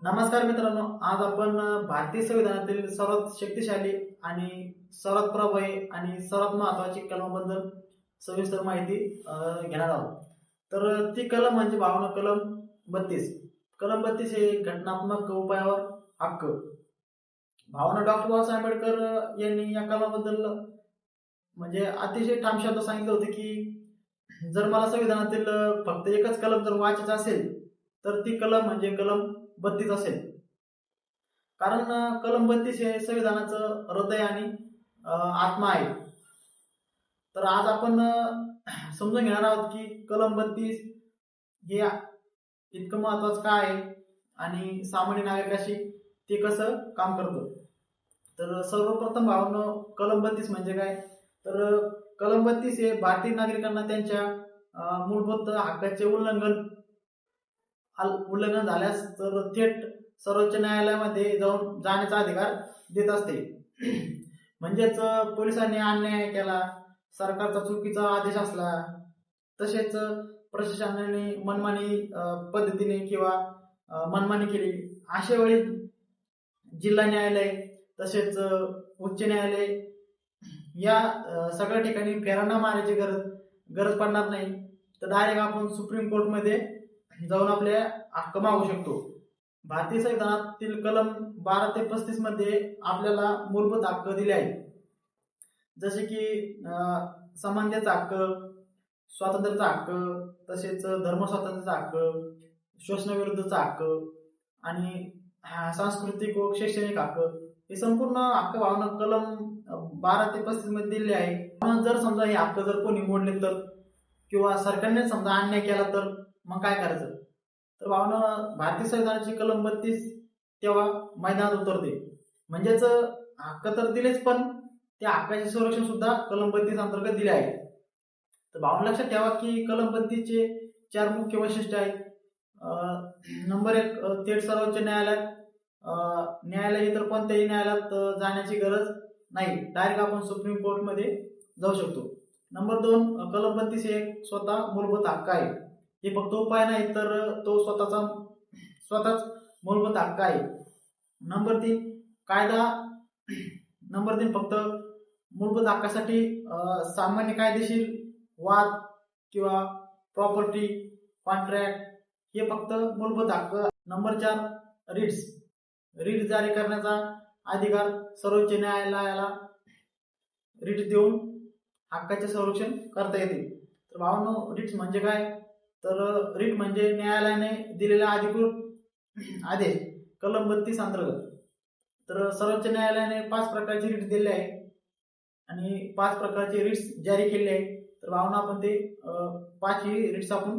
नमस्कार मित्रांनो, आज आपण भारतीय संविधानातील सर्वात शक्तिशाली आणि सर्वात प्रभावी आणि सर्वात महत्वाची कलमाबद्दल सविस्तर माहिती घेणार आहोत. तर ती कलम म्हणजे भावना कलम 32. कलम 32 हे घटनात्मक उपायावर हक्क. भावना डॉक्टर बाबासाहेब आंबेडकर यांनी या कलमाबद्दल म्हणजे अतिशय ठाम शब्दात सांगितलं होतं की जर मला संविधानातील फक्त एकच कलम जर वाचायचं असेल तर ती कलम म्हणजे कलम 32 असेल. कारण कलम 32 हे संविधानाचं हृदय आणि आत्मा आहे. तर आज आपण समजून घेणार आहोत की कलम 32 हे इतकं महत्वाचं काय आहे आणि सामान्य नागरिकाशी ते कसं काम करतं. तर सर्वप्रथम भावांनो, कलम 32 म्हणजे काय? तर कलम 32 हे भारतीय नागरिकांना त्यांच्या मूलभूत हक्काचे उल्लंघन झाल्यास तर थेट सर्वोच्च न्यायालयामध्ये जाण्याचा अधिकार देत असते. म्हणजेच पोलिसांनी अन्याय केला, सरकारचा चुकीचा आदेश असला, तसेच प्रशासनाने मनमानी पद्धतीने किंवा मनमानी केली, अशा वेळी जिल्हा न्यायालय तसेच उच्च न्यायालय या सगळ्या ठिकाणी फेरा न मारायची गरज पडणार नाही. तर डायरेक्ट आपण सुप्रीम कोर्टमध्ये जाऊन आपले हक्क मागू शकतो. भारतीय संविधानातील कलम 12 ते 35 मध्ये आपल्याला मूलभूत हक्क दिले आहेत, जसे की समानतेचा हक्क, स्वातंत्र्याचा हक्क, तसेच धर्म स्वातंत्र्याचा हक्क, शोषणाविरुद्धचा हक्क आणि सांस्कृतिक व शैक्षणिक हक्क. हे संपूर्ण हक्क भावना कलम 12 ते 35 मध्ये दिले आहे. जर समजा हे हक्क जर कोणी मोडले तर किंवा सरकारने समजा अन्याय केला तर मग काय करायचं? तर भावना भारतीय संविधानाची कलम 32 तेव्हा मैदानात उतरते. म्हणजेच हक्क तर दिलेच, पण त्या हक्काचे संरक्षण सुद्धा कलम 32 अंतर्गत दिले आहे. तर भावना लक्षात ठेवा की कलम 32 चे 4 मुख्य वैशिष्ट्य आहेत. नंबर 1, थेट सर्वोच्च न्यायालय इतर कोणत्याही न्यायालयात जाण्याची गरज नाही, डायरेक्ट आपण सुप्रीम कोर्टमध्ये जाऊ शकतो. नंबर 2, कलम 32 हे स्वतः मूलभूत हक्क आहे. हे फक्त उपाय नाही तर तो स्वतःच मूलभूत हक्क आहे. नंबर 3, कायदा. नंबर 3, फक्त मूलभूत हक्कासाठी सामान्य कायदेशीर वाद किंवा प्रॉपर्टी कॉन्ट्रॅक्ट हे फक्त मूलभूत हक्क. नंबर 4, रिट्स जारी करण्याचा अधिकार. सर्वोच्च न्यायालयाला रिट्स देऊन हक्काचे संरक्षण करता येते. तर भावांनो, रिट्स म्हणजे काय? तर रिट म्हणजे न्यायालयाने दिलेला अधिकृत आदेश कलम 32 अंतर्गत. तर सर्वोच्च न्यायालयाने 5 प्रकारचे रिट्स दिले आहे आणि 5 प्रकारचे रिट्स जारी केले आहे. तर भावना आपण ते 5 रिट्स आपण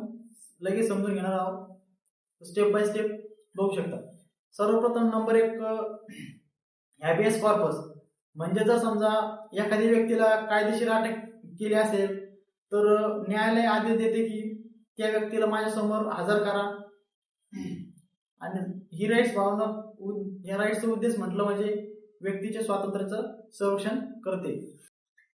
लगेच समजून घेणार आहोत. स्टेप बाय स्टेप बघू शकता. सर्वप्रथम नंबर 1, हॅबियस कॉर्पस. म्हणजे जर समजा एखाद्या व्यक्तीला कायदेशीर अटक केली असेल तर न्यायालय आदेश देते की त्या व्यक्तीला माझ्यासमोर हजर करा. आणि ही राईट्स भावना, या राईट्सचा उद्देश म्हटलं म्हणजे व्यक्तीच्या स्वातंत्र्याचं संरक्षण करते.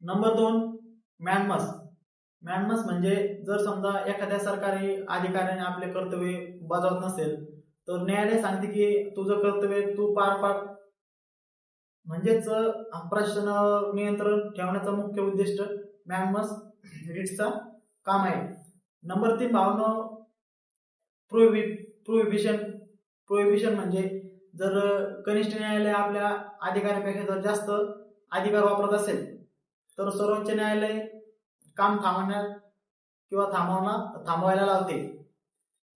नंबर 2, मॅनमस म्हणजे जर समजा एखाद्या सरकारी अधिकाऱ्याने आपले कर्तव्य बजावत नसेल तर न्यायालय सांगते की तुझं कर्तव्य तू पार पाड. म्हणजेच प्रशासन नियंत्रण ठेवण्याचा मुख्य उद्दिष्ट मॅनमस रिट्सचा काम आहे. नंबर 3, भावना प्रोहिबिशन म्हणजे जर कनिष्ठ न्यायालय आपल्या अधिकाऱ्यापेक्षा जर जास्त अधिकार वापरत असेल तर सर्वोच्च न्यायालय काम थांबवण्यात किंवा थांबवायला लावते.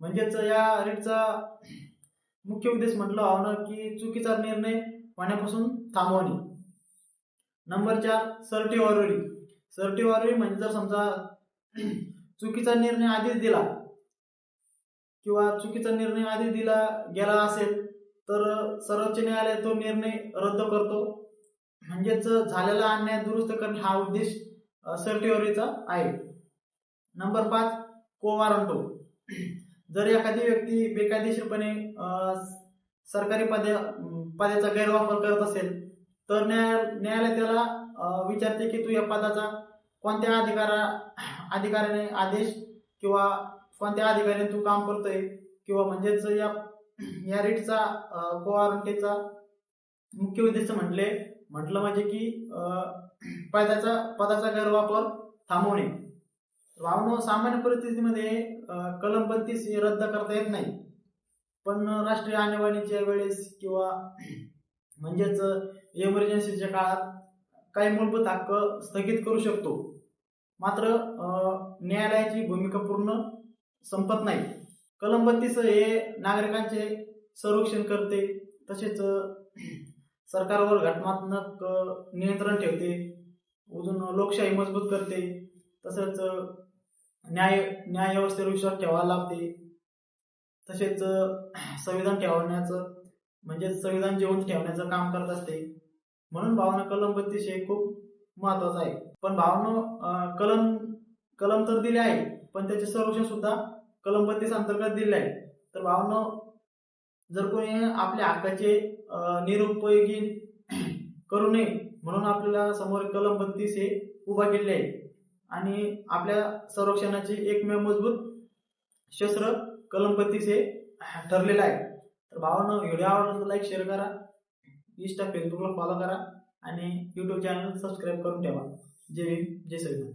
म्हणजेच या रिटचा मुख्य उद्देश म्हटलं भावना की चुकीचा निर्णय होण्यापासून थांबवणे. नंबर 4, सर्टिव्हरी म्हणजे जर समजा चुकीचा निर्णय आधीच दिला गेला असेल तर सर्वोच्च न्यायालय तो निर्णय रद्द करतो. म्हणजेच झालेला अन्याय दुरुस्त करणे हा उद्देश सर्टिव्हरीचा आहे. नंबर 5, कोवारंटो. जर एखादी व्यक्ती बेकायदेशीरपणे सरकारी पदाचा गैरवापर करत असेल तर न्यायालय त्याला विचारते की तू या पदाचा कोणत्या अधिकाऱ्याने आदेश किंवा कोणत्या अधिकाऱ्याने तू काम करतोय, किंवा म्हणजेच या या रीटचा कोआरंटीचा मुख्य उद्देश म्हटलं म्हणजे की पदाचा गैरवापर थांबवणे. भावनो सामान्य परिस्थितीमध्ये कलम 32 हे रद्द करता येत नाही, पण राष्ट्रीय आणीबाणीच्या वेळेस किंवा म्हणजेच इमर्जन्सीच्या काळात काही मूलभूत हक्क स्थगित करू शकतो. मात्र न्यायालयाची भूमिका पूर्ण संपत नाही. कलम 32 हे नागरिकांचे संरक्षण करते, तसेच सरकारवर घटनात्मक नियंत्रण ठेवते, अजून लोकशाही मजबूत करते, तसंच न्याय व्यवस्थेवर विश्वास ठेवायला लागते, तसेच संविधान ठेवण्याचं म्हणजे संविधान जिवंत ठेवण्याचं काम करत असते. म्हणून भावना कलम 32 हे खूप महत्वाचं आहे. पण भावना कलम तर दिले आहे, पण त्याचे संरक्षण सुद्धा कलम 32 अंतर्गत दिले आहे. तर भावना जर कोणी आपल्या हक्काचे निरुपयोगी करू नये म्हणून आपल्याला समोर कलम 32 हे उभा केले आहे आणि आपल्या संरक्षणाची एकमेव मजबूत शस्त्र कलम 32 हे ठरलेलं आहे. तर भावांनो, व्हिडिओ आवडला तर लाईक शेअर करा, इंस्टा फेसबुकला फॉलो करा आणि यूट्यूब चॅनल सबस्क्राईब करून ठेवा. जय हिंद, जय संविधान.